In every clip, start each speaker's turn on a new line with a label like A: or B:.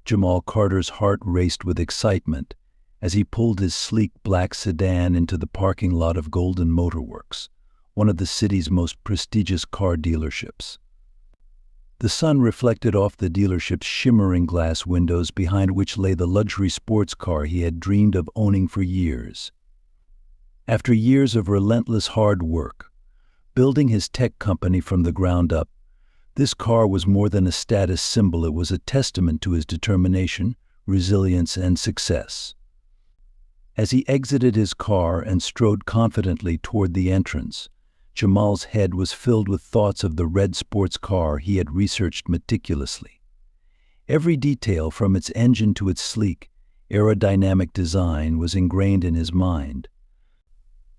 A: Jamal Carter's heart raced with excitement as he pulled his sleek black sedan into the parking lot of Golden Motor Works, one of the city's most prestigious car dealerships. The sun reflected off the dealership's shimmering glass windows, behind which lay the luxury sports car he had dreamed of owning for years. After years of relentless hard work, building his tech company from the ground up, this car was more than a status symbol. It was a testament to his determination, resilience, and success. As he exited his car and strode confidently toward the entrance, Jamal's head was filled with thoughts of the red sports car he had researched meticulously. Every detail, from its engine to its sleek, aerodynamic design, was ingrained in his mind.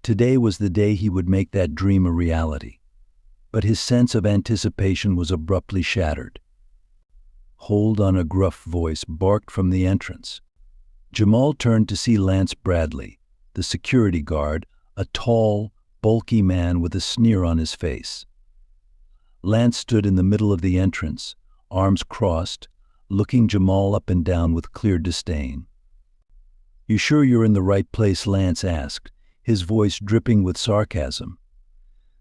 A: Today was the day he would make that dream a reality. But his sense of anticipation was abruptly shattered. "Hold on," a gruff voice barked from the entrance. Jamal turned to see Lance Bradley, the security guard, a tall, bulky man with a sneer on his face. Lance stood in the middle of the entrance, arms crossed, looking Jamal up and down with clear disdain. "You sure you're in the right place?" Lance asked, his voice dripping with sarcasm.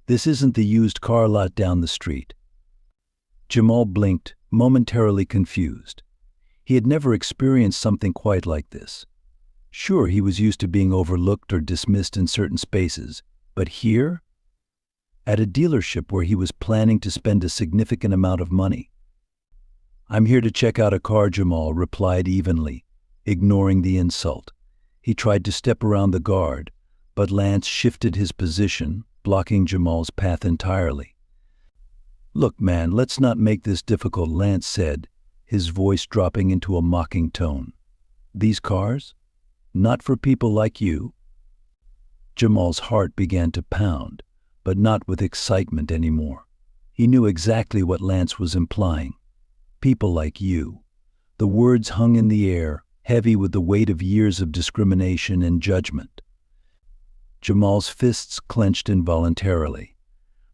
A: "This isn't the used car lot down the street." Jamal blinked, momentarily confused. He had never experienced something quite like this. Sure, he was used to being overlooked or dismissed in certain spaces, but here? At a dealership where he was planning to spend a significant amount of money. "I'm here to check out a car," Jamal replied evenly, ignoring the insult. He tried to step around the guard, but Lance shifted his position, blocking Jamal's path entirely. "Look, man, let's not make this difficult," Lance said, his voice dropping into a mocking tone. "These cars? Not for people like you?" Jamal's heart began to pound, but not with excitement anymore. He knew exactly what Lance was implying. People like you. The words hung in the air, heavy with the weight of years of discrimination and judgment. Jamal's fists clenched involuntarily,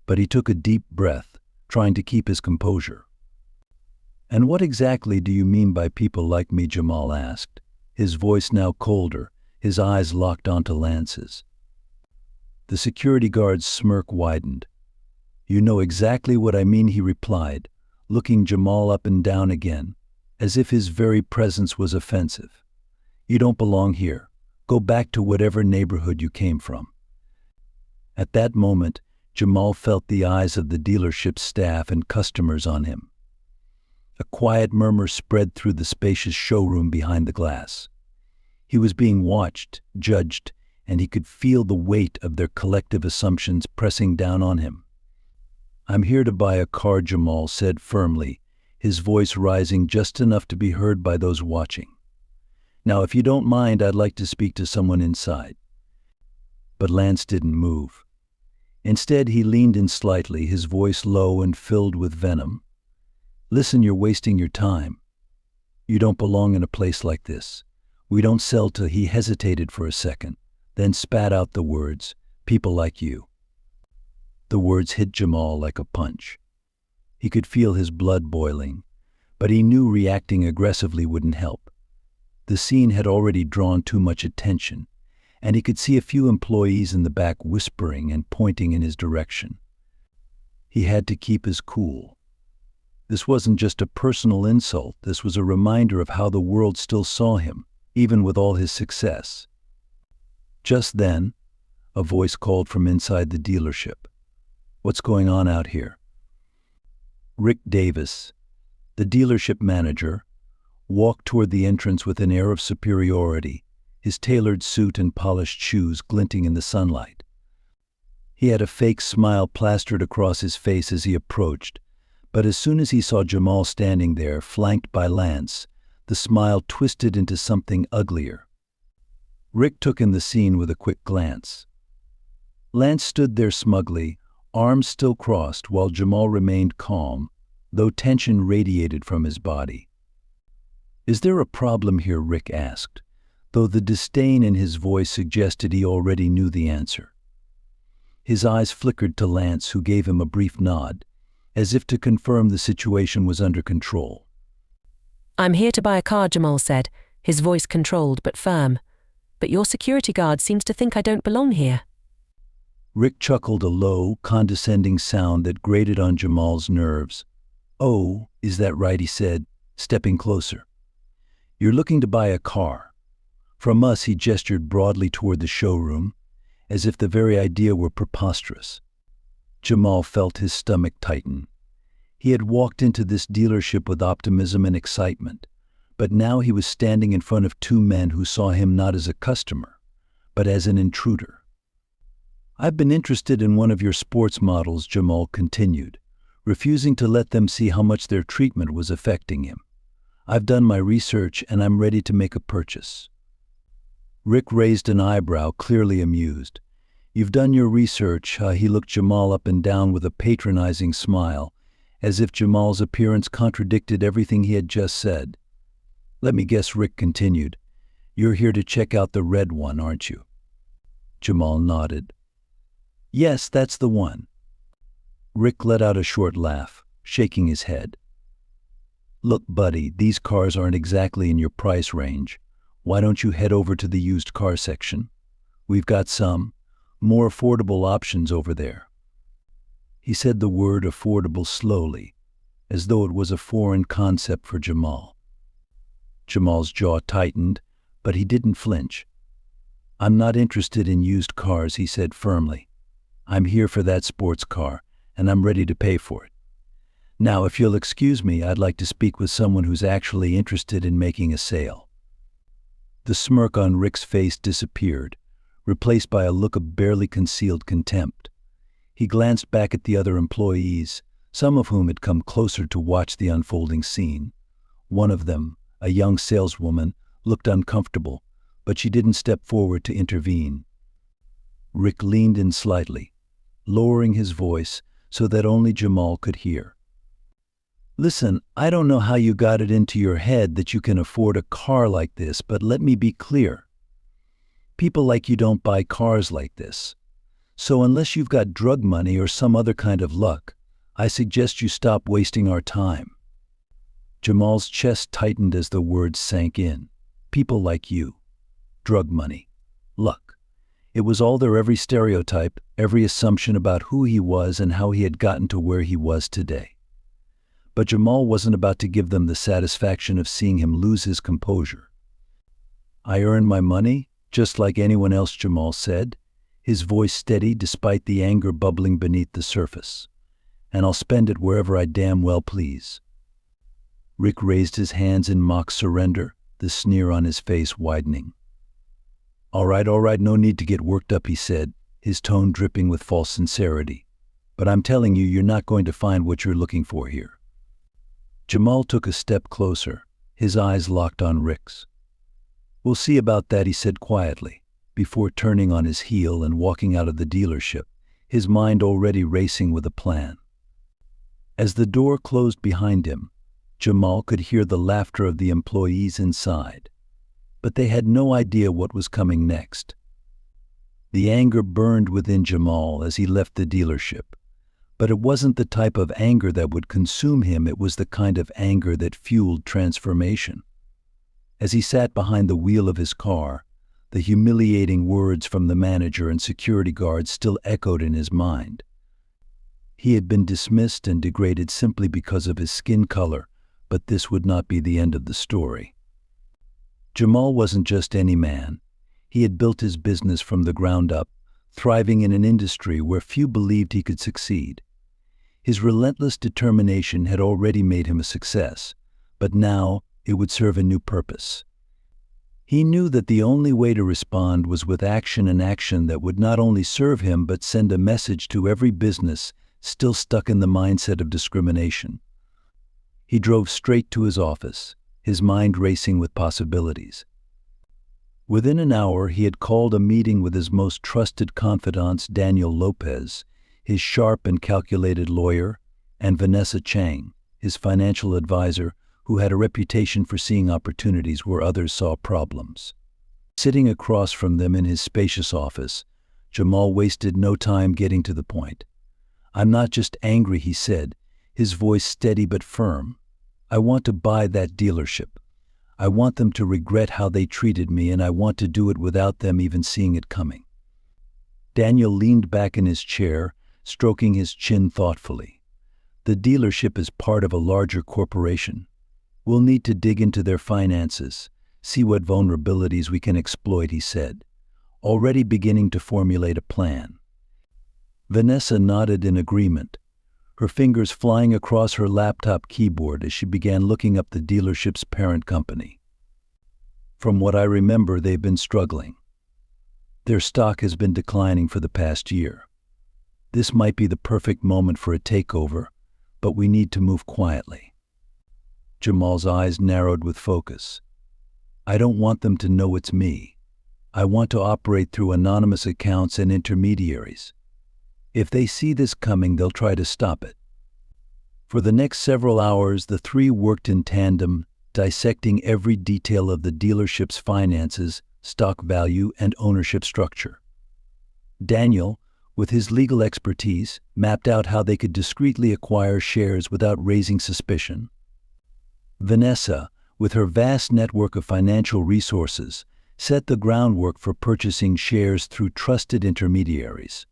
A: but he took a deep breath, trying to keep his composure. "And what exactly do you mean by people like me?" Jamal asked, his voice now colder, his eyes locked onto Lance's. The security guard's smirk widened. "You know exactly what I mean," he replied, looking Jamal up and down again, as if his very presence was offensive. "You don't belong here. Go back to whatever neighborhood you came from." At that moment, Jamal felt the eyes of the dealership's staff and customers on him. A quiet murmur spread through the spacious showroom behind the glass. He was being watched, judged, and he could feel the weight of their collective assumptions pressing down on him. "I'm here to buy a car," Jamal said firmly, his voice rising just enough to be heard by those watching. "Now, if you don't mind, I'd like to speak to someone inside." But Lance didn't move. Instead, he leaned in slightly, his voice low and filled with venom. "Listen, you're wasting your time. You don't belong in a place like this. We don't sell to—" He hesitated for a second, then spat out the words, "people like you." The words hit Jamal like a punch. He could feel his blood boiling, but he knew reacting aggressively wouldn't help. The scene had already drawn too much attention, and he could see a few employees in the back whispering and pointing in his direction. He had to keep his cool. This wasn't just a personal insult, this was a reminder of how the world still saw him, even with all his success. Just then, a voice called from inside the dealership. "What's going on out here?" Rick Davis, the dealership manager, walked toward the entrance with an air of superiority, his tailored suit and polished shoes glinting in the sunlight. He had a fake smile plastered across his face as he approached, but as soon as he saw Jamal standing there, flanked by Lance, the smile twisted into something uglier. Rick took in the scene with a quick glance. Lance stood there smugly, arms still crossed, while Jamal remained calm, though tension radiated from his body. "Is there a problem here?" Rick asked, though the disdain in his voice suggested he already knew the answer. His eyes flickered to Lance, who gave him a brief nod, as if to confirm the situation was under control.
B: "I'm here to buy a car," Jamal said, his voice controlled but firm. "But your security guard seems to think I don't belong here."
A: Rick chuckled, a low, condescending sound that grated on Jamal's nerves. "Oh, is that right?" he said, stepping closer. "You're looking to buy a car. From us," he gestured broadly toward the showroom, as if the very idea were preposterous. Jamal felt his stomach tighten. He had walked into this dealership with optimism and excitement, but now he was standing in front of two men who saw him not as a customer, but as an intruder. "I've been interested in one of your sports models," Jamal continued, refusing to let them see how much their treatment was affecting him. "I've done my research and I'm ready to make a purchase." Rick raised an eyebrow, clearly amused. "You've done your research?" He looked Jamal up and down with a patronizing smile, as if Jamal's appearance contradicted everything he had just said. "Let me guess," Rick continued. "You're here to check out the red one, aren't you?" Jamal nodded. "Yes, that's the one." Rick let out a short laugh, shaking his head. "Look, buddy, these cars aren't exactly in your price range. Why don't you head over to the used car section? We've got some more affordable options over there." He said the word affordable slowly, as though it was a foreign concept for Jamal. Jamal's jaw tightened, but he didn't flinch. "I'm not interested in used cars," he said firmly. "I'm here for that sports car, and I'm ready to pay for it. Now, if you'll excuse me, I'd like to speak with someone who's actually interested in making a sale." The smirk on Rick's face disappeared, replaced by a look of barely concealed contempt. He glanced back at the other employees, some of whom had come closer to watch the unfolding scene. One of them, a young saleswoman, looked uncomfortable, but she didn't step forward to intervene. Rick leaned in slightly, lowering his voice so that only Jamal could hear. "Listen, I don't know how you got it into your head that you can afford a car like this, but let me be clear. People like you don't buy cars like this. So unless you've got drug money or some other kind of luck, I suggest you stop wasting our time." Jamal's chest tightened as the words sank in. People like you. Drug money. Luck. It was all there, every stereotype, every assumption about who he was and how he had gotten to where he was today. But Jamal wasn't about to give them the satisfaction of seeing him lose his composure. "I earn my money, just like anyone else," Jamal said, his voice steady despite the anger bubbling beneath the surface. "And I'll spend it wherever I damn well please." Rick raised his hands in mock surrender, the sneer on his face widening. All right, no need to get worked up," he said, his tone dripping with false sincerity. "But I'm telling you, you're not going to find what you're looking for here." Jamal took a step closer, his eyes locked on Rick's. "We'll see about that," he said quietly, before turning on his heel and walking out of the dealership, his mind already racing with a plan. As the door closed behind him, Jamal could hear the laughter of the employees inside, but they had no idea what was coming next. The anger burned within Jamal as he left the dealership, but it wasn't the type of anger that would consume him. It was the kind of anger that fueled transformation. As he sat behind the wheel of his car, the humiliating words from the manager and security guards still echoed in his mind. He had been dismissed and degraded simply because of his skin color, but this would not be the end of the story. Jamal wasn't just any man. He had built his business from the ground up, thriving in an industry where few believed he could succeed. His relentless determination had already made him a success, but now it would serve a new purpose. He knew that the only way to respond was with action, and action that would not only serve him but send a message to every business still stuck in the mindset of discrimination. He drove straight to his office, his mind racing with possibilities. Within an hour, he had called a meeting with his most trusted confidants, Daniel Lopez, his sharp and calculated lawyer, and Vanessa Chang, his financial advisor, who had a reputation for seeing opportunities where others saw problems. Sitting across from them in his spacious office, Jamal wasted no time getting to the point. "I'm not just angry," he said, his voice steady but firm. I want to buy that dealership. I want them to regret how they treated me, and I want to do it without them even seeing it coming. Daniel leaned back in his chair, stroking his chin thoughtfully. The dealership is part of a larger corporation. We'll need to dig into their finances, see what vulnerabilities we can exploit, he said, already beginning to formulate a plan. Vanessa nodded in agreement, her fingers flying across her laptop keyboard as she began looking up the dealership's parent company. From what I remember, they've been struggling. Their stock has been declining for the past year. This might be the perfect moment for a takeover, but we need to move quietly. Jamal's eyes narrowed with focus. I don't want them to know it's me. I want to operate through anonymous accounts and intermediaries. If they see this coming, they'll try to stop it. For the next several hours, the three worked in tandem, dissecting every detail of the dealership's finances, stock value, and ownership structure. Daniel, with his legal expertise, mapped out how they could discreetly acquire shares without raising suspicion. Vanessa, with her vast network of financial resources, set the groundwork for purchasing shares through trusted intermediaries.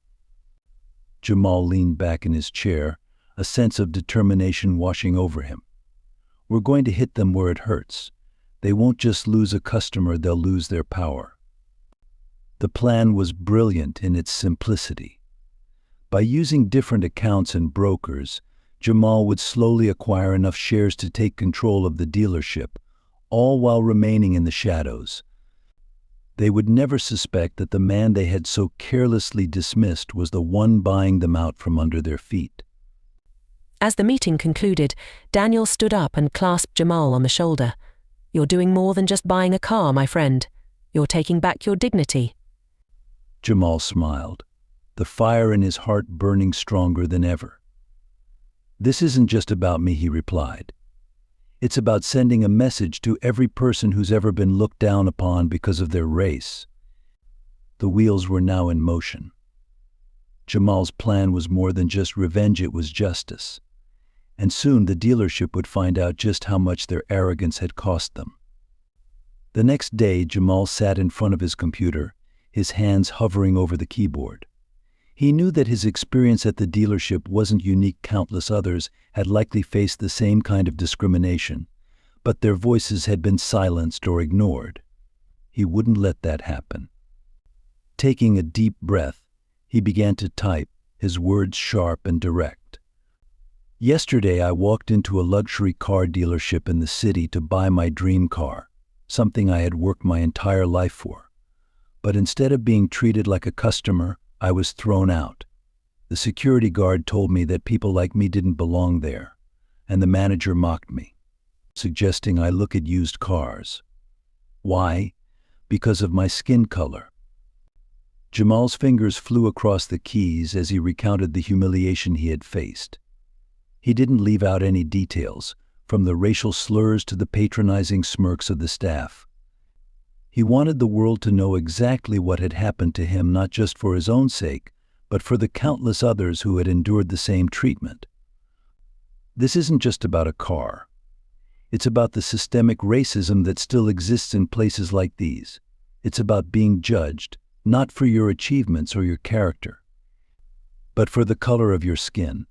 A: Jamal leaned back in his chair, a sense of determination washing over him. We're going to hit them where it hurts. They won't just lose a customer, they'll lose their power. The plan was brilliant in its simplicity. By using different accounts and brokers, Jamal would slowly acquire enough shares to take control of the dealership, all while remaining in the shadows. They would never suspect that the man they had so carelessly dismissed was the one buying them out from under their feet.
B: As the meeting concluded, Daniel stood up and clasped Jamal on the shoulder. You're doing more than just buying a car, my friend. You're taking back your dignity.
A: Jamal smiled, the fire in his heart burning stronger than ever. This isn't just about me, he replied. It's about sending a message to every person who's ever been looked down upon because of their race. The wheels were now in motion. Jamal's plan was more than just revenge, it was justice. And soon the dealership would find out just how much their arrogance had cost them. The next day, Jamal sat in front of his computer, his hands hovering over the keyboard. He knew that his experience at the dealership wasn't unique. Countless others had likely faced the same kind of discrimination, but their voices had been silenced or ignored. He wouldn't let that happen. Taking a deep breath, he began to type, his words sharp and direct. Yesterday, I walked into a luxury car dealership in the city to buy my dream car, something I had worked my entire life for. But instead of being treated like a customer, I was thrown out. The security guard told me that people like me didn't belong there, and the manager mocked me, suggesting I look at used cars. Why? Because of my skin color. Jamal's fingers flew across the keys as he recounted the humiliation he had faced. He didn't leave out any details, from the racial slurs to the patronizing smirks of the staff. He wanted the world to know exactly what had happened to him, not just for his own sake, but for the countless others who had endured the same treatment. This isn't just about a car. It's about the systemic racism that still exists in places like these. It's about being judged, not for your achievements or your character, but for the color of your skin.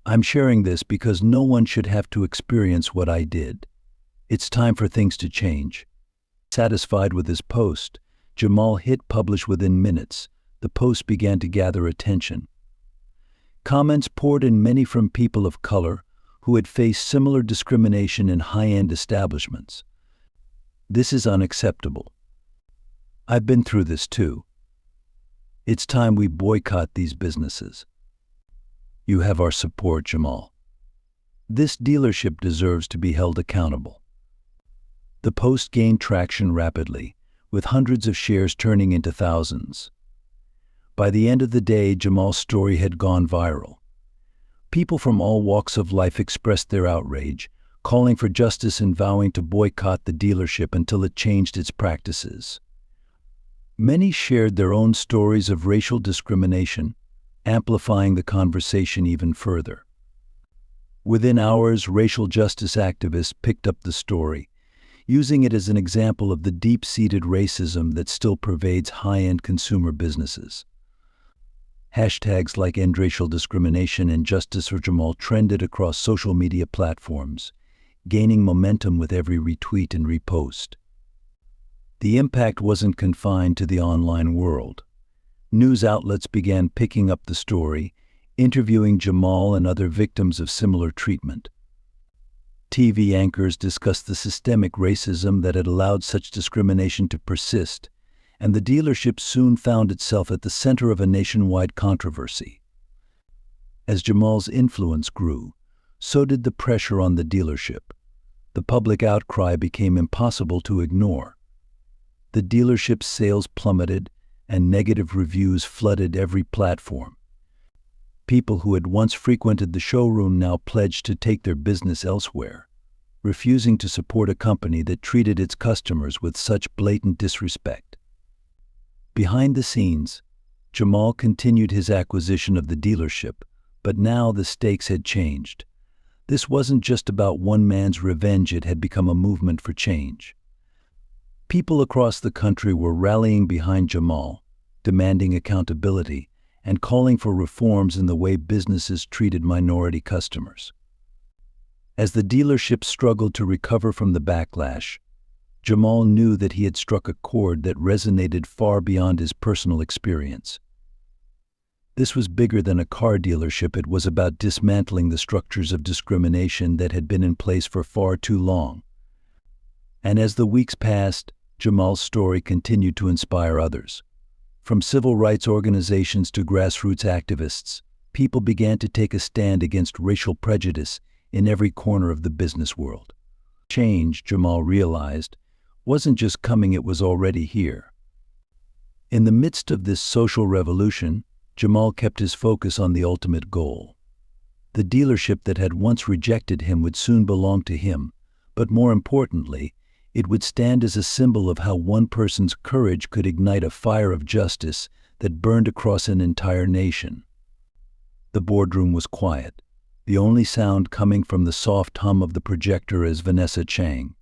A: I'm sharing this because no one should have to experience what I did. It's time for things to change. Satisfied with his post, Jamal hit publish within minutes. The post began to gather attention. Comments poured in, many from people of color who had faced similar discrimination in high-end establishments. This is unacceptable. I've been through this too. It's time we boycott these businesses. You have our support, Jamal. This dealership deserves to be held accountable. The post gained traction rapidly, with hundreds of shares turning into thousands. By the end of the day, Jamal's story had gone viral. People from all walks of life expressed their outrage, calling for justice and vowing to boycott the dealership until it changed its practices. Many shared their own stories of racial discrimination, amplifying the conversation even further. Within hours, racial justice activists picked up the story, using it as an example of the deep-seated racism that still pervades high-end consumer businesses. Hashtags like End Racial Discrimination and Justice for Jamal trended across social media platforms, gaining momentum with every retweet and repost. The impact wasn't confined to the online world. News outlets began picking up the story, interviewing Jamal and other victims of similar treatment. TV anchors discussed the systemic racism that had allowed such discrimination to persist, and the dealership soon found itself at the center of a nationwide controversy. As Jamal's influence grew, so did the pressure on the dealership. The public outcry became impossible to ignore. The dealership's sales plummeted, and negative reviews flooded every platform. People who had once frequented the showroom now pledged to take their business elsewhere, refusing to support a company that treated its customers with such blatant disrespect. Behind the scenes, Jamal continued his acquisition of the dealership, but now the stakes had changed. This wasn't just about one man's revenge, it had become a movement for change. People across the country were rallying behind Jamal, demanding accountability, and calling for reforms in the way businesses treated minority customers. As the dealership struggled to recover from the backlash, Jamal knew that he had struck a chord that resonated far beyond his personal experience. This was bigger than a car dealership. It was about dismantling the structures of discrimination that had been in place for far too long. And as the weeks passed, Jamal's story continued to inspire others. From civil rights organizations to grassroots activists, people began to take a stand against racial prejudice in every corner of the business world. Change, Jamal realized, wasn't just coming, it was already here. In the midst of this social revolution, Jamal kept his focus on the ultimate goal. The dealership that had once rejected him would soon belong to him, but more importantly, it would stand as a symbol of how one person's courage could ignite a fire of justice that burned across an entire nation. The boardroom was quiet, the only sound coming from the soft hum of the projector as Vanessa Chang,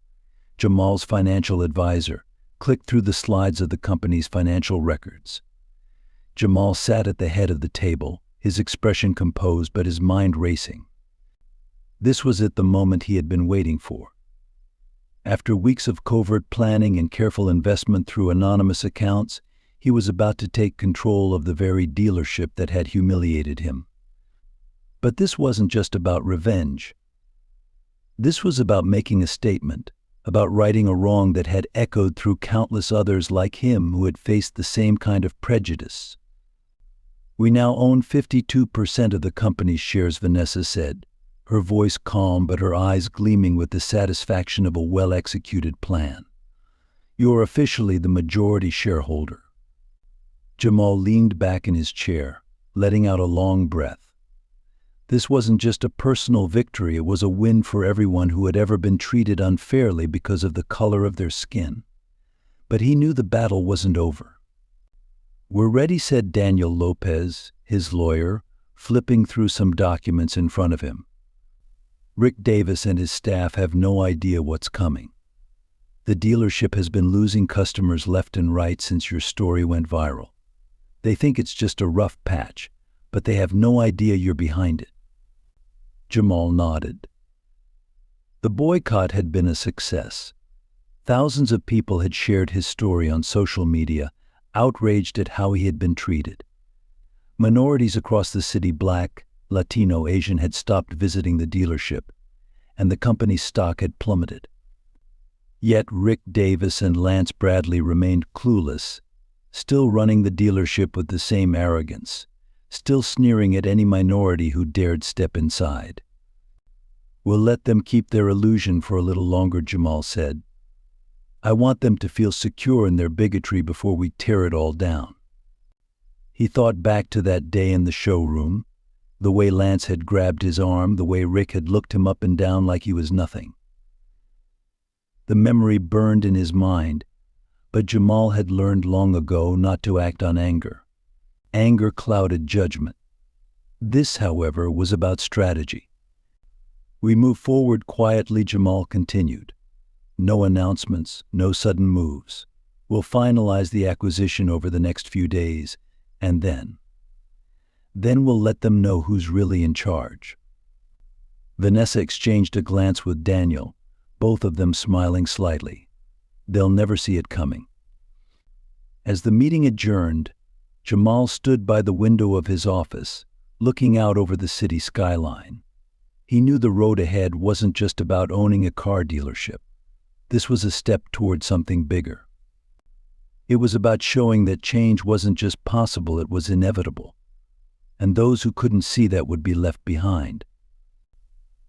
A: Jamal's financial advisor, clicked through the slides of the company's financial records. Jamal sat at the head of the table, his expression composed but his mind racing. This was it, the moment he had been waiting for. After weeks of covert planning and careful investment through anonymous accounts, he was about to take control of the very dealership that had humiliated him. But this wasn't just about revenge. This was about making a statement, about righting a wrong that had echoed through countless others like him who had faced the same kind of prejudice. "We now own 52% of the company's shares," Vanessa said, her voice calm but her eyes gleaming with the satisfaction of a well-executed plan. "You are officially the majority shareholder." Jamal leaned back in his chair, letting out a long breath. This wasn't just a personal victory, it was a win for everyone who had ever been treated unfairly because of the color of their skin. But he knew the battle wasn't over. "We're ready," said Daniel Lopez, his lawyer, flipping through some documents in front of him. "Rick Davis and his staff have no idea what's coming. The dealership has been losing customers left and right since your story went viral. They think it's just a rough patch, but they have no idea you're behind it." Jamal nodded. The boycott had been a success. Thousands of people had shared his story on social media, outraged at how he had been treated. Minorities across the city, Black, Latino, Asian, had stopped visiting the dealership, and the company's stock had plummeted. Yet Rick Davis and Lance Bradley remained clueless, still running the dealership with the same arrogance, still sneering at any minority who dared step inside. "We'll let them keep their illusion for a little longer," Jamal said. "I want them to feel secure in their bigotry before we tear it all down." He thought back to that day in the showroom, the way Lance had grabbed his arm, the way Rick had looked him up and down like he was nothing. The memory burned in his mind, but Jamal had learned long ago not to act on anger. Anger clouded judgment. This, however, was about strategy. We move forward quietly, Jamal continued. No announcements, no sudden moves. We'll finalize the acquisition over the next few days, and then we'll let them know who's really in charge. Vanessa exchanged a glance with Daniel, both of them smiling slightly. They'll never see it coming. As the meeting adjourned, Jamal stood by the window of his office, looking out over the city skyline. He knew the road ahead wasn't just about owning a car dealership. This was a step toward something bigger. It was about showing that change wasn't just possible, it was inevitable. And those who couldn't see that would be left behind.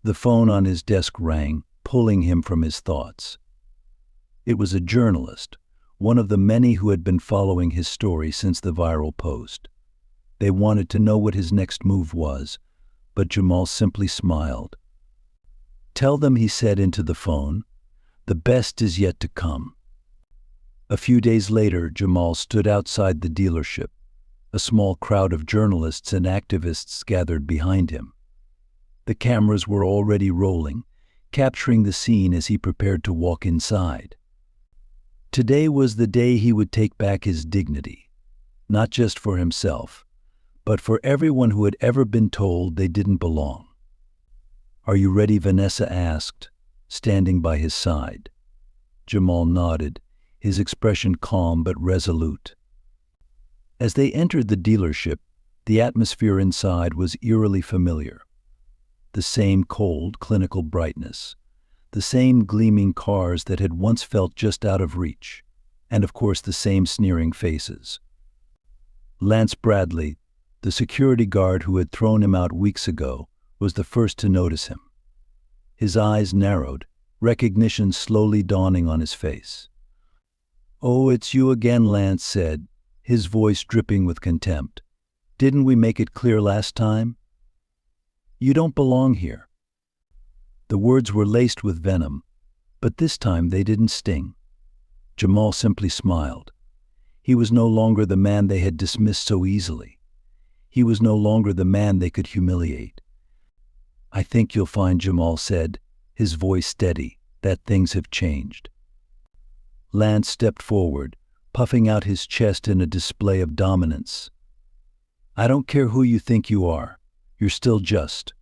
A: The phone on his desk rang, pulling him from his thoughts. It was a journalist, one of the many who had been following his story since the viral post. They wanted to know what his next move was, but Jamal simply smiled. "Tell them," he said into the phone, "the best is yet to come." A few days later, Jamal stood outside the dealership. A small crowd of journalists and activists gathered behind him. The cameras were already rolling, capturing the scene as he prepared to walk inside. Today was the day he would take back his dignity, not just for himself, but for everyone who had ever been told they didn't belong. "Are you ready?" Vanessa asked, standing by his side. Jamal nodded, his expression calm but resolute. As they entered the dealership, the atmosphere inside was eerily familiar. The same cold, clinical brightness, the same gleaming cars that had once felt just out of reach, and of course the same sneering faces. Lance Bradley, the security guard who had thrown him out weeks ago, was the first to notice him. His eyes narrowed, recognition slowly dawning on his face. "Oh, it's you again," Lance said, his voice dripping with contempt. "Didn't we make it clear last time? You don't belong here." The words were laced with venom, but this time they didn't sting. Jamal simply smiled. He was no longer the man they had dismissed so easily. He was no longer the man they could humiliate. "I think you'll find," Jamal said, his voice steady, "that things have changed." Lance stepped forward, puffing out his chest in a display of dominance. "I don't care who you think you are. You're still just."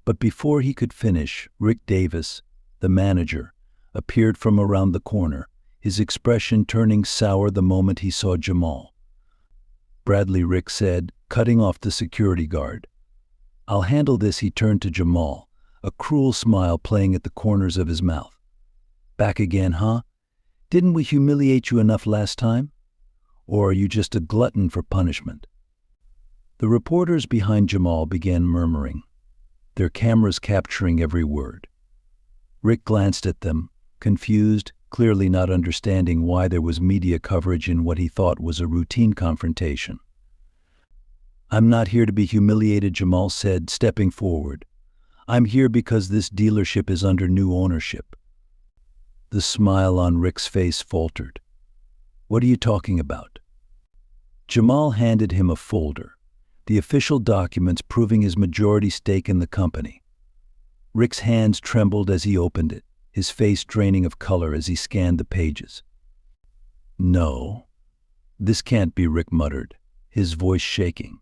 A: But before he could finish, Rick Davis, the manager, appeared from around the corner, his expression turning sour the moment he saw Jamal. "Bradley," Rick said, cutting off the security guard. "I'll handle this." He turned to Jamal, a cruel smile playing at the corners of his mouth. "Back again, huh? Didn't we humiliate you enough last time? Or are you just a glutton for punishment?" The reporters behind Jamal began murmuring, their cameras capturing every word. Rick glanced at them, confused, clearly not understanding why there was media coverage in what he thought was a routine confrontation. "I'm not here to be humiliated," Jamal said, stepping forward. "I'm here because this dealership is under new ownership." The smile on Rick's face faltered. "What are you talking about?" Jamal handed him a folder, the official documents proving his majority stake in the company. Rick's hands trembled as he opened it, his face draining of color as he scanned the pages. "No, this can't be," Rick muttered, his voice shaking.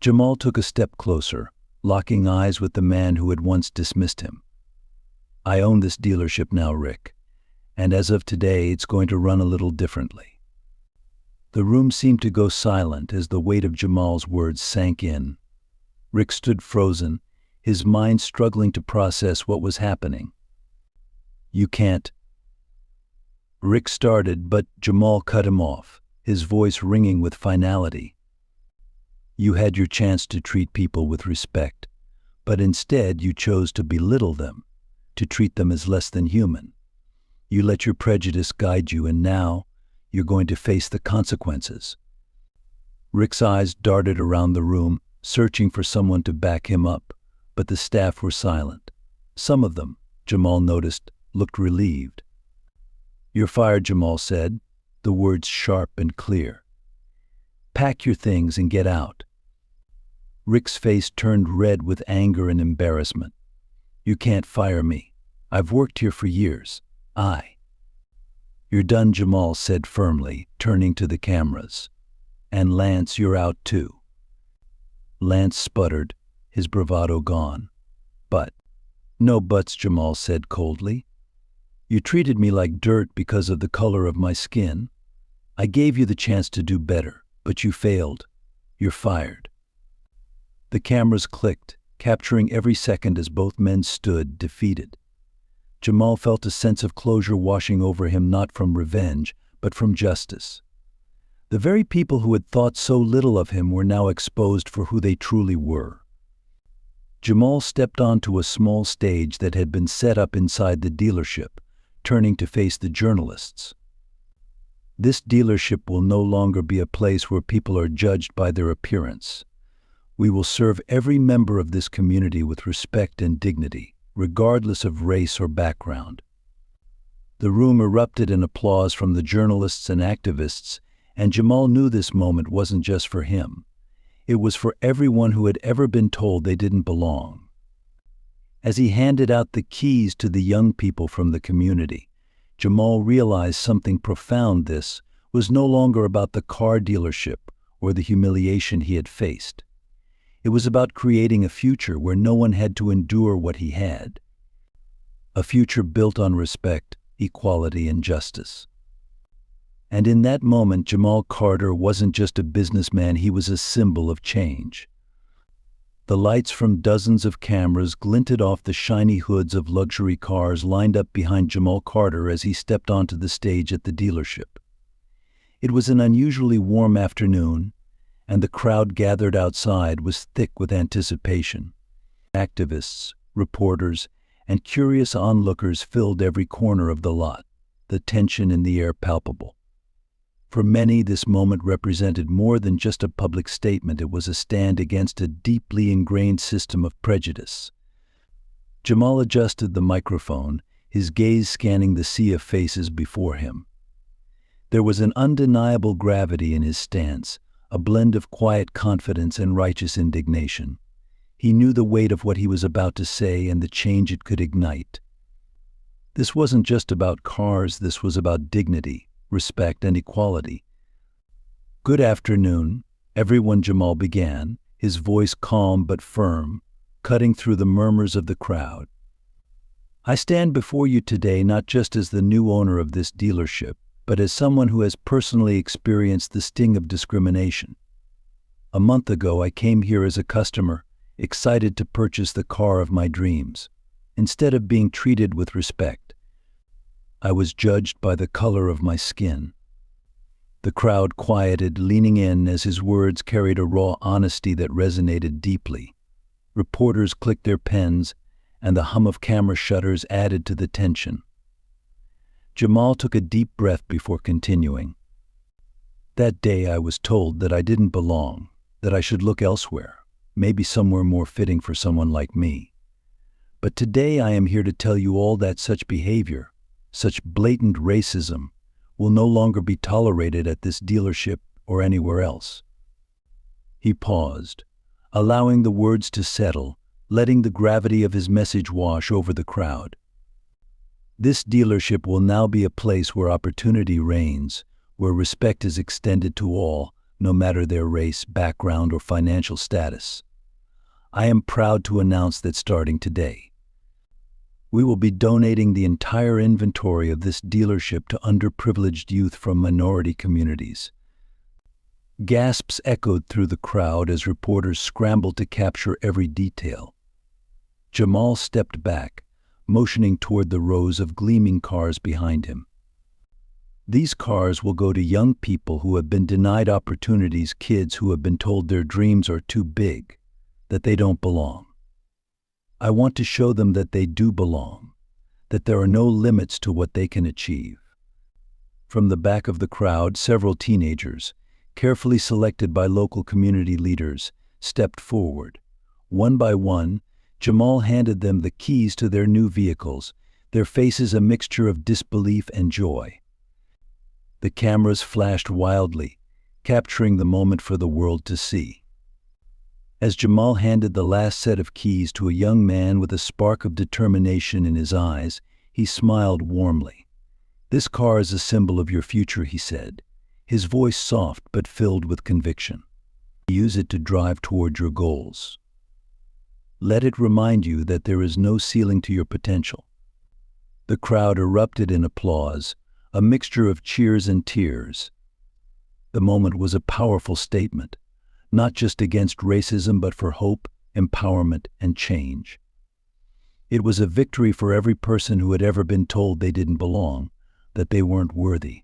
A: Jamal took a step closer, locking eyes with the man who had once dismissed him. "I own this dealership now, Rick, and as of today, it's going to run a little differently." The room seemed to go silent as the weight of Jamal's words sank in. Rick stood frozen, his mind struggling to process what was happening. "You can't." Rick started, but Jamal cut him off, his voice ringing with finality. "You had your chance to treat people with respect, but instead you chose to belittle them, to treat them as less than human. You let your prejudice guide you, and now you're going to face the consequences." Rick's eyes darted around the room, searching for someone to back him up, but the staff were silent. Some of them, Jamal noticed, looked relieved. "You're fired," Jamal said, the words sharp and clear. "Pack your things and get out." Rick's face turned red with anger and embarrassment. You can't fire me. I've worked here for years. You're done, Jamal said firmly, turning to the cameras. And Lance, you're out too. Lance sputtered, his bravado gone. But, no buts, Jamal said coldly. You treated me like dirt because of the color of my skin. I gave you the chance to do better, but you failed. You're fired. The cameras clicked, capturing every second as both men stood, defeated. Jamal felt a sense of closure washing over him, not from revenge, but from justice. The very people who had thought so little of him were now exposed for who they truly were. Jamal stepped onto a small stage that had been set up inside the dealership, turning to face the journalists. This dealership will no longer be a place where people are judged by their appearance. We will serve every member of this community with respect and dignity, regardless of race or background. The room erupted in applause from the journalists and activists, and Jamal knew this moment wasn't just for him. It was for everyone who had ever been told they didn't belong. As he handed out the keys to the young people from the community, Jamal realized something profound. This was no longer about the car dealership or the humiliation he had faced. It was about creating a future where no one had to endure what he had. A future built on respect, equality, and justice. And in that moment, Jamal Carter wasn't just a businessman, he was a symbol of change. The lights from dozens of cameras glinted off the shiny hoods of luxury cars lined up behind Jamal Carter as he stepped onto the stage at the dealership. It was an unusually warm afternoon, and the crowd gathered outside was thick with anticipation. Activists, reporters, and curious onlookers filled every corner of the lot, the tension in the air palpable. For many, this moment represented more than just a public statement. It was a stand against a deeply ingrained system of prejudice. Jamal adjusted the microphone, his gaze scanning the sea of faces before him. There was an undeniable gravity in his stance, a blend of quiet confidence and righteous indignation. He knew the weight of what he was about to say and the change it could ignite. This wasn't just about cars, this was about dignity, respect, and equality. Good afternoon, everyone, Jamal began, his voice calm but firm, cutting through the murmurs of the crowd. I stand before you today not just as the new owner of this dealership, but as someone who has personally experienced the sting of discrimination. A month ago, I came here as a customer, excited to purchase the car of my dreams. Instead of being treated with respect, I was judged by the color of my skin. The crowd quieted, leaning in as his words carried a raw honesty that resonated deeply. Reporters clicked their pens, and the hum of camera shutters added to the tension. Jamal took a deep breath before continuing. That day I was told that I didn't belong, that I should look elsewhere, maybe somewhere more fitting for someone like me. But today I am here to tell you all that such behavior, such blatant racism, will no longer be tolerated at this dealership or anywhere else. He paused, allowing the words to settle, letting the gravity of his message wash over the crowd. This dealership will now be a place where opportunity reigns, where respect is extended to all, no matter their race, background, or financial status. I am proud to announce that starting today, we will be donating the entire inventory of this dealership to underprivileged youth from minority communities. Gasps echoed through the crowd as reporters scrambled to capture every detail. Jamal stepped back, motioning toward the rows of gleaming cars behind him. These cars will go to young people who have been denied opportunities, kids who have been told their dreams are too big, that they don't belong. I want to show them that they do belong, that there are no limits to what they can achieve. From the back of the crowd, several teenagers, carefully selected by local community leaders, stepped forward. One by one, Jamal handed them the keys to their new vehicles, their faces a mixture of disbelief and joy. The cameras flashed wildly, capturing the moment for the world to see. As Jamal handed the last set of keys to a young man with a spark of determination in his eyes, he smiled warmly. "This car is a symbol of your future," he said, his voice soft but filled with conviction. "Use it to drive toward your goals. Let it remind you that there is no ceiling to your potential." The crowd erupted in applause, a mixture of cheers and tears. The moment was a powerful statement, not just against racism but for hope, empowerment, and change. It was a victory for every person who had ever been told they didn't belong, that they weren't worthy.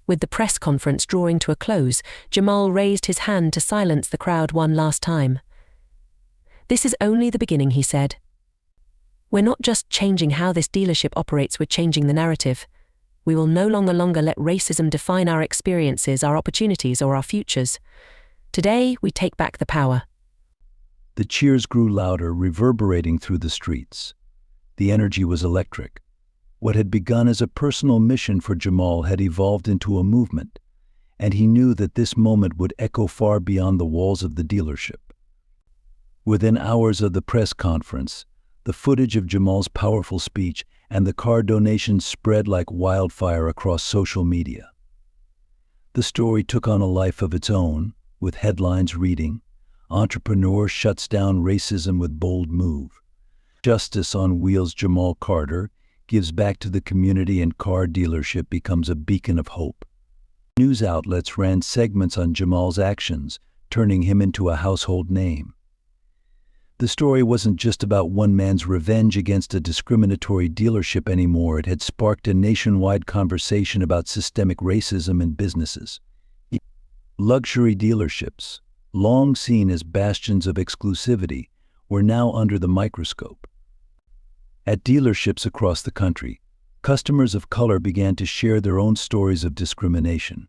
B: With the press conference drawing to a close, Jamal raised his hand to silence the crowd one last time. "This is only the beginning," he said. "We're not just changing how this dealership operates, we're changing the narrative. We will no longer let racism define our experiences, our opportunities, or our futures. Today, we take back the power."
A: The cheers grew louder, reverberating through the streets. The energy was electric. What had begun as a personal mission for Jamal had evolved into a movement, and he knew that this moment would echo far beyond the walls of the dealership. Within hours of the press conference, the footage of Jamal's powerful speech and the car donations spread like wildfire across social media. The story took on a life of its own, with headlines reading, "Entrepreneur Shuts Down Racism with Bold Move." "Justice on Wheels, Jamal Carter gives back to the community and car dealership becomes a beacon of hope." News outlets ran segments on Jamal's actions, turning him into a household name. The story wasn't just about one man's revenge against a discriminatory dealership anymore. It had sparked a nationwide conversation about systemic racism in businesses. Luxury dealerships, long seen as bastions of exclusivity, were now under the microscope. At dealerships across the country, customers of color began to share their own stories of discrimination.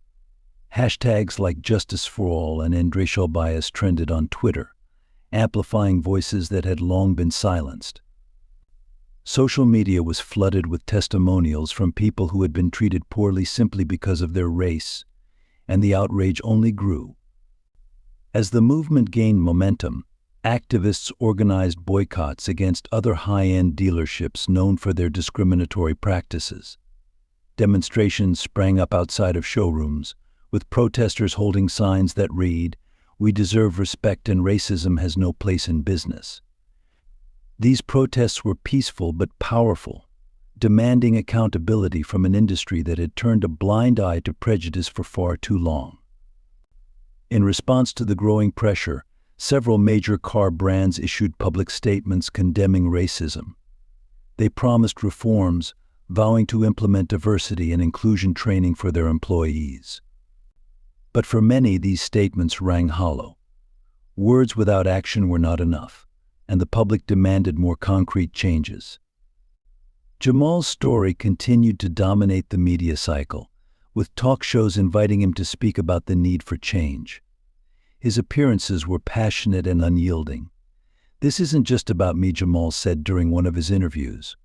A: Hashtags like Justice for All and End Racial Bias trended on Twitter, amplifying voices that had long been silenced. Social media was flooded with testimonials from people who had been treated poorly simply because of their race, and the outrage only grew. As the movement gained momentum, activists organized boycotts against other high-end dealerships known for their discriminatory practices. Demonstrations sprang up outside of showrooms, with protesters holding signs that read, "We deserve respect and racism has no place in business." These protests were peaceful but powerful, demanding accountability from an industry that had turned a blind eye to prejudice for far too long. In response to the growing pressure, several major car brands issued public statements condemning racism. They promised reforms, vowing to implement diversity and inclusion training for their employees. But for many, these statements rang hollow. Words without action were not enough, and the public demanded more concrete changes. Jamal's story continued to dominate the media cycle, with talk shows inviting him to speak about the need for change. His appearances were passionate and unyielding. "This isn't just about me," Jamal said during one of his interviews.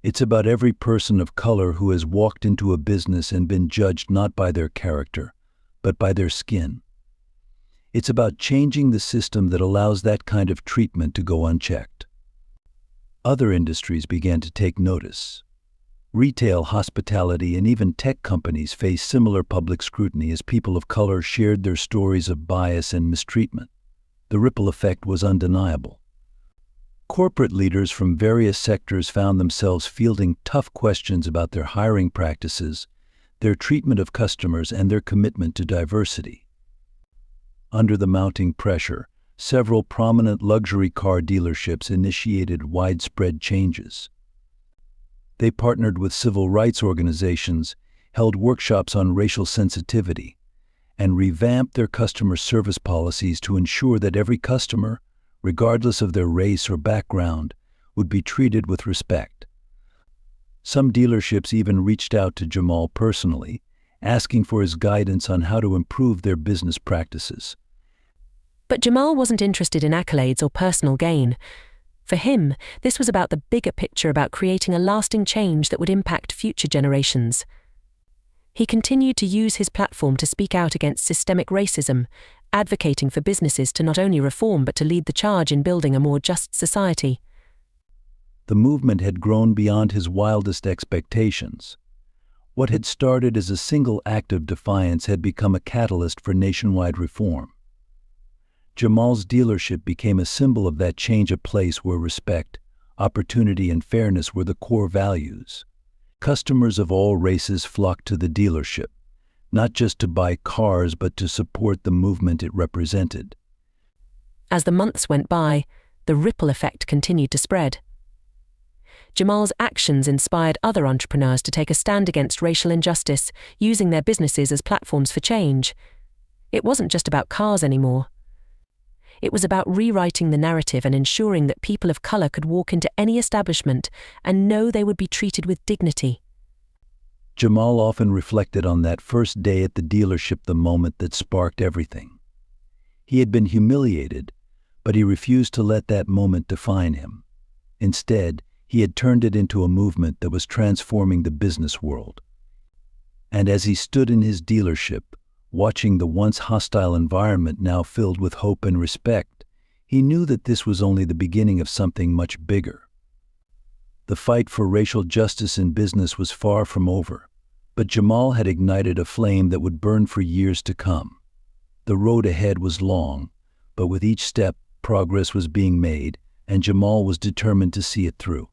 A: "It's about every person of color who has walked into a business and been judged not by their character, but by their skin. It's about changing the system that allows that kind of treatment to go unchecked." Other industries began to take notice. Retail, hospitality, and even tech companies faced similar public scrutiny as people of color shared their stories of bias and mistreatment. The ripple effect was undeniable. Corporate leaders from various sectors found themselves fielding tough questions about their hiring practices, their treatment of customers, and their commitment to diversity. Under the mounting pressure, several prominent luxury car dealerships initiated widespread changes. They partnered with civil rights organizations, held workshops on racial sensitivity, and revamped their customer service policies to ensure that every customer, regardless of their race or background, would be treated with respect. Some dealerships even reached out to Jamal personally, asking for his guidance on how to improve their business practices.
B: But Jamal wasn't interested in accolades or personal gain. For him, this was about the bigger picture, about creating a lasting change that would impact future generations. He continued to use his platform to speak out against systemic racism, advocating for businesses to not only reform but to lead the charge in building a more just society.
A: The movement had grown beyond his wildest expectations. What had started as a single act of defiance had become a catalyst for nationwide reform. Jamal's dealership became a symbol of that change, a place where respect, opportunity, and fairness were the core values. Customers of all races flocked to the dealership, not just to buy cars but to support the movement it represented.
B: As the months went by, the ripple effect continued to spread. Jamal's actions inspired other entrepreneurs to take a stand against racial injustice, using their businesses as platforms for change. It wasn't just about cars anymore. It was about rewriting the narrative and ensuring that people of color could walk into any establishment and know they would be treated with dignity.
A: Jamal often reflected on that first day at the dealership, the moment that sparked everything. He had been humiliated, but he refused to let that moment define him. Instead, he had turned it into a movement that was transforming the business world. And as he stood in his dealership, watching the once hostile environment now filled with hope and respect, he knew that this was only the beginning of something much bigger. The fight for racial justice in business was far from over, but Jamal had ignited a flame that would burn for years to come. The road ahead was long, but with each step, progress was being made, and Jamal was determined to see it through.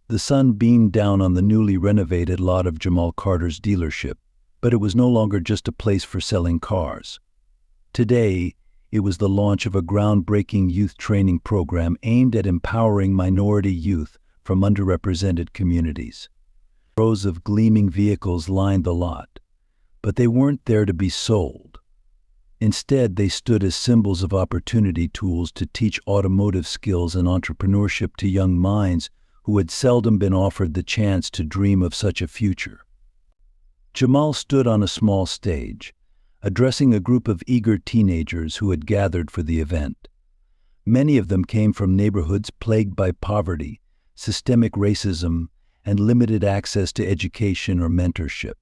A: The sun beamed down on the newly renovated lot of Jamal Carter's dealership, but it was no longer just a place for selling cars. Today, it was the launch of a groundbreaking youth training program aimed at empowering minority youth from underrepresented communities. Rows of gleaming vehicles lined the lot, but they weren't there to be sold. Instead, they stood as symbols of opportunity, tools to teach automotive skills and entrepreneurship to young minds who had seldom been offered the chance to dream of such a future. Jamal stood on a small stage, addressing a group of eager teenagers who had gathered for the event. Many of them came from neighborhoods plagued by poverty, systemic racism, and limited access to education or mentorship.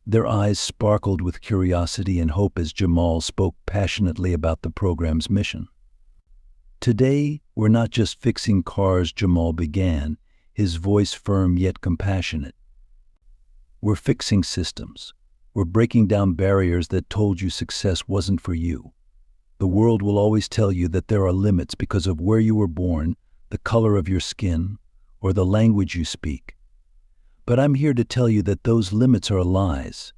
A: Their eyes sparkled with curiosity and hope as Jamal spoke passionately about the program's mission. "Today, we're not just fixing cars," Jamal began, his voice firm yet compassionate. "We're fixing systems. We're breaking down barriers that told you success wasn't for you. The world will always tell you that there are limits because of where you were born, the color of your skin, or the language you speak. But I'm here to tell you that those limits are lies."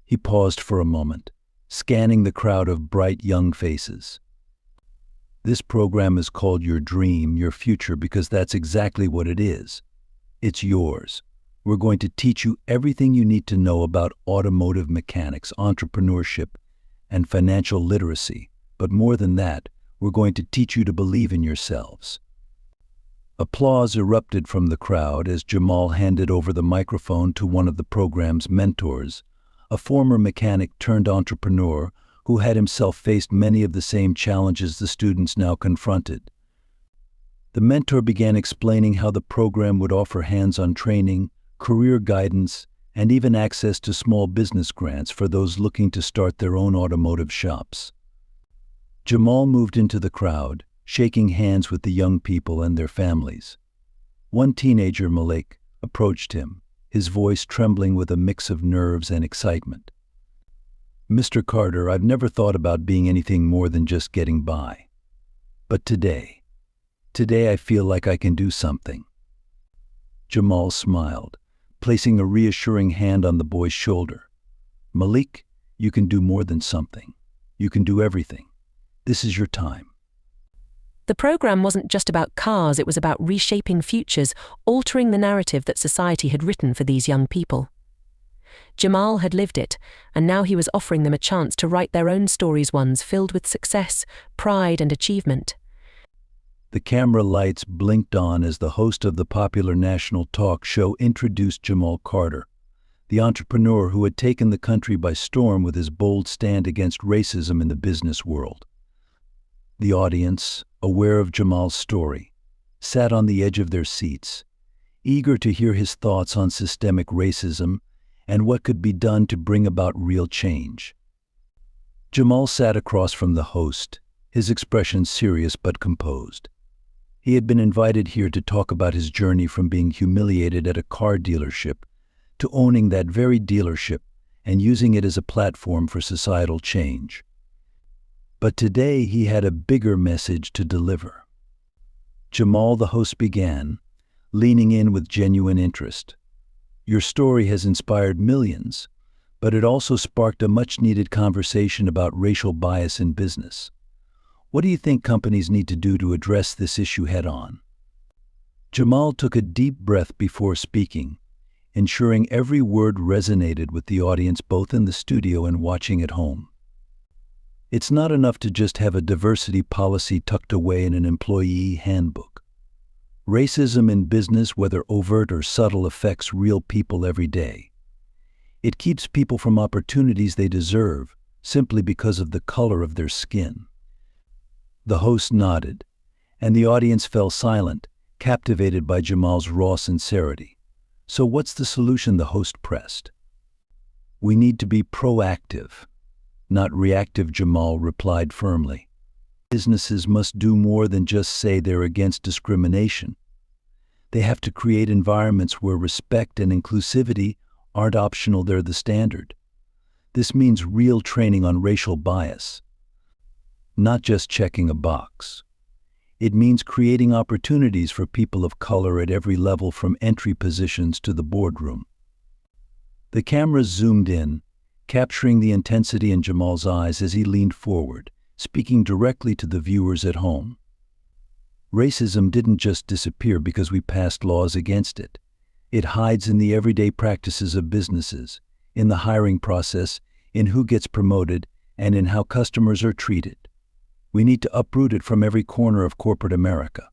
A: He paused for a moment, scanning the crowd of bright young faces. "This program is called Your Dream, Your Future because that's exactly what it is. It's yours. We're going to teach you everything you need to know about automotive mechanics, entrepreneurship, and financial literacy. But more than that, we're going to teach you to believe in yourselves." Applause erupted from the crowd as Jamal handed over the microphone to one of the program's mentors, a former mechanic turned entrepreneur who had himself faced many of the same challenges the students now confronted. The mentor began explaining how the program would offer hands-on training, career guidance, and even access to small business grants for those looking to start their own automotive shops. Jamal moved into the crowd, shaking hands with the young people and their families. One teenager, Malik, approached him, his voice trembling with a mix of nerves and excitement. "Mr. Carter, I've never thought about being anything more than just getting by. But today I feel like I can do something." Jamal smiled, placing a reassuring hand on the boy's shoulder. "Malik, you can do more than something. You can do everything. This is your time."
B: The program wasn't just about cars, it was about reshaping futures, altering the narrative that society had written for these young people. Jamal had lived it, and now he was offering them a chance to write their own stories, ones filled with success, pride, and achievement.
A: The camera lights blinked on as the host of the popular national talk show introduced Jamal Carter, the entrepreneur who had taken the country by storm with his bold stand against racism in the business world. The audience, aware of Jamal's story, sat on the edge of their seats, eager to hear his thoughts on systemic racism and what could be done to bring about real change. Jamal sat across from the host, his expression serious but composed. He had been invited here to talk about his journey from being humiliated at a car dealership to owning that very dealership and using it as a platform for societal change. But today he had a bigger message to deliver. Jamal, the host, began, leaning in with genuine interest. Your story has inspired millions, but it also sparked a much-needed conversation about racial bias in business. What do you think companies need to do to address this issue head-on? Jamal took a deep breath before speaking, ensuring every word resonated with the audience both in the studio and watching at home. It's not enough to just have a diversity policy tucked away in an employee handbook. Racism in business, whether overt or subtle, affects real people every day. It keeps people from opportunities they deserve simply because of the color of their skin. The host nodded, and the audience fell silent, captivated by Jamal's raw sincerity. So what's the solution? The host pressed. We need to be proactive, not reactive, Jamal replied firmly. Businesses must do more than just say they're against discrimination. They have to create environments where respect and inclusivity aren't optional, they're the standard. This means real training on racial bias, not just checking a box. It means creating opportunities for people of color at every level, from entry positions to the boardroom. The cameras zoomed in, capturing the intensity in Jamal's eyes as he leaned forward, speaking directly to the viewers at home. Racism didn't just disappear because we passed laws against it. It hides in the everyday practices of businesses, in the hiring process, in who gets promoted, and in how customers are treated. We need to uproot it from every corner of corporate America.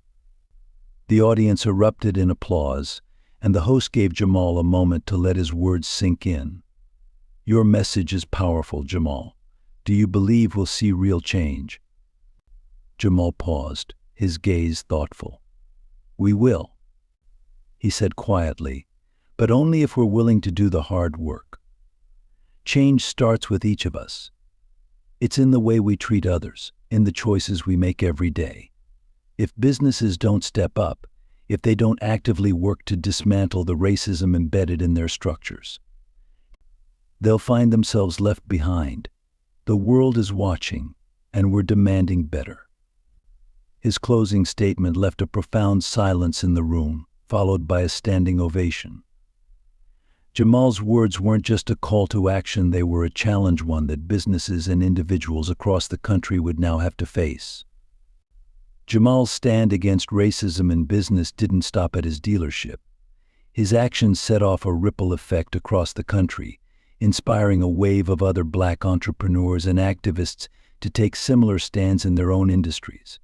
A: The audience erupted in applause, and the host gave Jamal a moment to let his words sink in. Your message is powerful, Jamal. Do you believe we'll see real change? Jamal paused, his gaze thoughtful. We will, he said quietly, but only if we're willing to do the hard work. Change starts with each of us. It's in the way we treat others, in the choices we make every day. If businesses don't step up, if they don't actively work to dismantle the racism embedded in their structures, they'll find themselves left behind. The world is watching, and we're demanding better. His closing statement left a profound silence in the room, followed by a standing ovation. Jamal's words weren't just a call to action, they were a challenge, one that businesses and individuals across the country would now have to face. Jamal's stand against racism in business didn't stop at his dealership. His actions set off a ripple effect across the country, inspiring a wave of other Black entrepreneurs and activists to take similar stands in their own industries.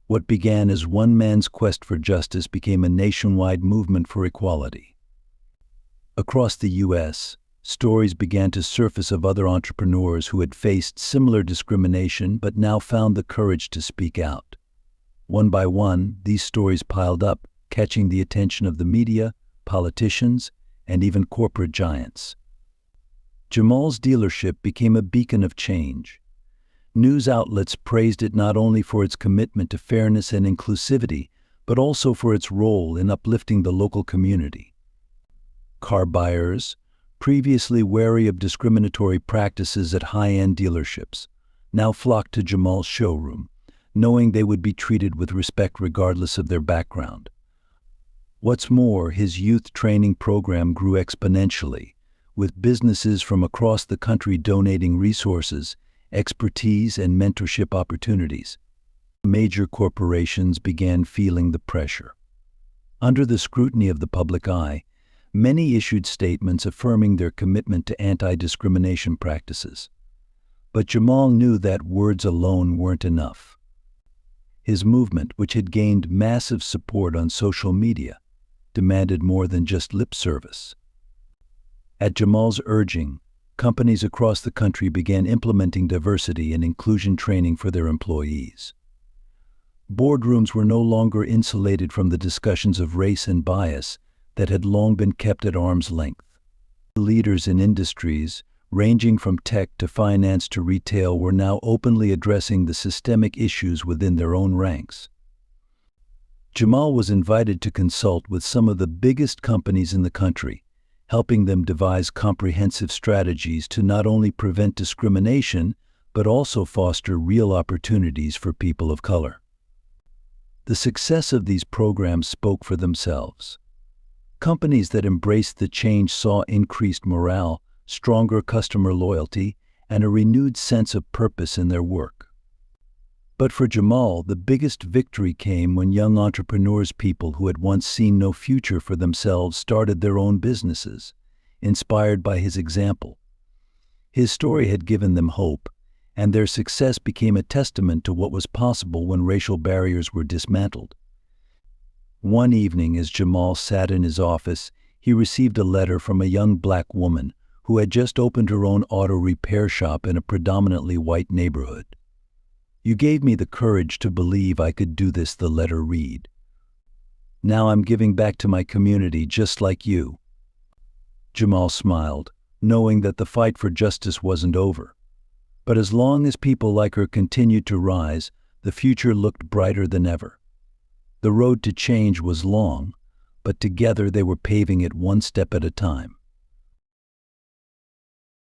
A: What began as one man's quest for justice became a nationwide movement for equality. Across the U.S., stories began to surface of other entrepreneurs who had faced similar discrimination but now found the courage to speak out. One by one, these stories piled up, catching the attention of the media, politicians, and even corporate giants. Jamal's dealership became a beacon of change. News outlets praised it not only for its commitment to fairness and inclusivity, but also for its role in uplifting the local community. Car buyers, previously wary of discriminatory practices at high-end dealerships, now flocked to Jamal's showroom, knowing they would be treated with respect regardless of their background. What's more, his youth training program grew exponentially, with businesses from across the country donating resources, expertise, and mentorship opportunities. Major corporations began feeling the pressure. Under the scrutiny of the public eye, many issued statements affirming their commitment to anti-discrimination practices. But Jamal knew that words alone weren't enough. His movement, which had gained massive support on social media, demanded more than just lip service. At Jamal's urging, companies across the country began implementing diversity and inclusion training for their employees. Boardrooms were no longer insulated from the discussions of race and bias that had long been kept at arm's length. Leaders in industries, ranging from tech to finance to retail, were now openly addressing the systemic issues within their own ranks. Jamal was invited to consult with some of the biggest companies in the country, helping them devise comprehensive strategies to not only prevent discrimination, but also foster real opportunities for people of color. The success of these programs spoke for themselves. Companies that embraced the change saw increased morale, stronger customer loyalty, and a renewed sense of purpose in their work. But for Jamal, the biggest victory came when young entrepreneurs, people who had once seen no future for themselves, started their own businesses, inspired by his example. His story had given them hope, and their success became a testament to what was possible when racial barriers were dismantled. One evening, as Jamal sat in his office, he received a letter from a young black woman who had just opened her own auto repair shop in a predominantly white neighborhood. "You gave me the courage to believe I could do this," the letter read. "Now I'm giving back to my community just like you." Jamal smiled, knowing that the fight for justice wasn't over. But as long as people like her continued to rise, the future looked brighter than ever. The road to change was long, but together they were paving it one step at a time.